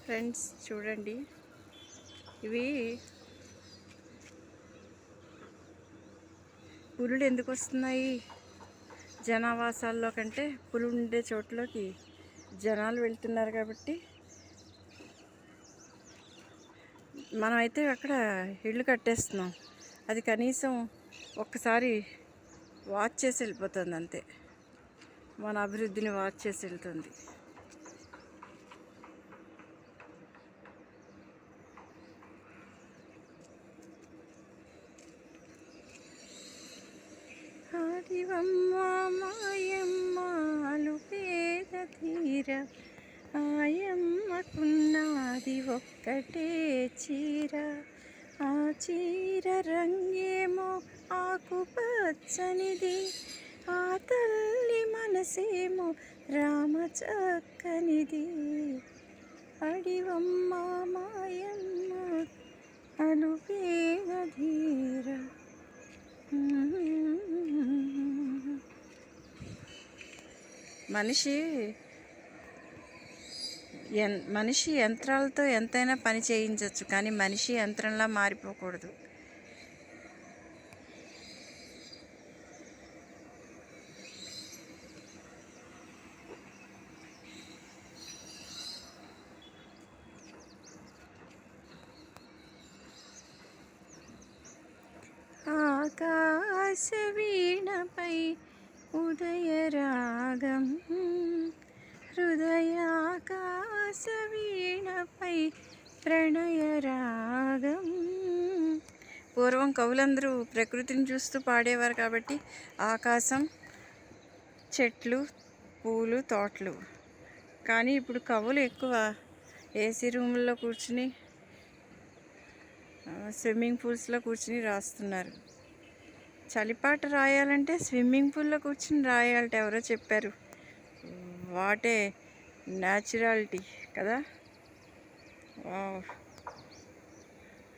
Friends చూడండి, ఇవి పులులు ఎందుకు వస్తున్నాయి జనావాసాల్లో కంటే పులులు ఉండే చోట్లోకి జనాలు వెళ్తున్నారు కాబట్టి మనమైతే అక్కడ ఇళ్ళు కట్టేస్తున్నాం. అది కనీసం ఒక్కసారి వాచ్ చేసి వెళ్ళిపోతుంది, అంతే. మన అభివృద్ధిని వాచ్ చేసి వెళ్తుంది. ఆదివమ్మ మాయమ్మాలు పేద తీర, ఆయమ్మకున్నది ఒక్కటే చీర. ఆ చీర రంగేమో ఆకుపచ్చనిది, ఆ తల్లి మనసేమో రామ చక్కనిది. అడివమ్మ మాయమ్మ అలు పేద ధీర. మనిషి యంత్రాలతో ఎంతైనా పని చేయించవచ్చు, కానీ మనిషి యంత్రంలా మారిపోకూడదు. ఆకాశ వీణపై ఉదయరాగం, హృదయాకాశ వీణపై ప్రణయరాగం. పూర్వం కవులందరూ ప్రకృతిని చూస్తూ పాడేవారు కాబట్టి ఆకాశం, చెట్లు, పూలు, తోటలు. కానీ ఇప్పుడు కవులు ఎక్కువ ఏసీ రూముల్లో కూర్చుని, స్విమ్మింగ్ పూల్స్లో కూర్చుని రాస్తున్నారు. చలిపాట రాయాలంటే స్విమ్మింగ్ పూల్లో కూర్చుని రాయాలట, ఎవరో చెప్పారు. వాటే న్యాచురాలిటీ కదా.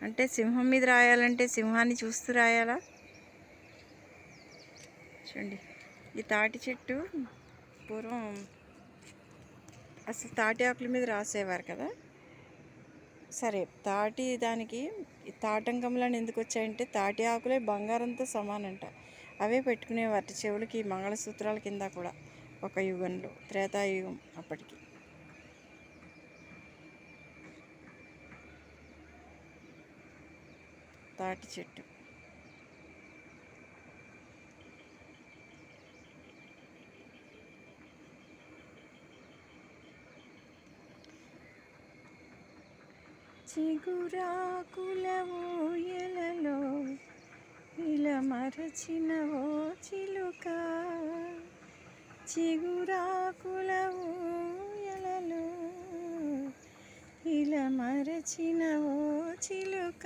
అంటే సింహం మీద రాయాలంటే సింహాన్ని చూస్తూ రాయాలా? చూడండి, ఈ తాటి చెట్టు పూర్వం అసలు తాటి ఆకుల మీద రాసేవారు కదా. సరే, దానికి తాటంకంలో ఎందుకు వచ్చాయంటే తాటి ఆకులే బంగారంతో సమానంట. అవే పెట్టుకునేవారు చెవులకి, మంగళసూత్రాల కింద కూడా. ఒక యుగంలో, త్రేతాయుగం అప్పటికి. తాటి చెట్టు చిగురాకుల ఊయలలో ఇలా మరచినవో చిలుక, చిగురాకుల ఊయలలో ఇలా మరచినవో చిలుక.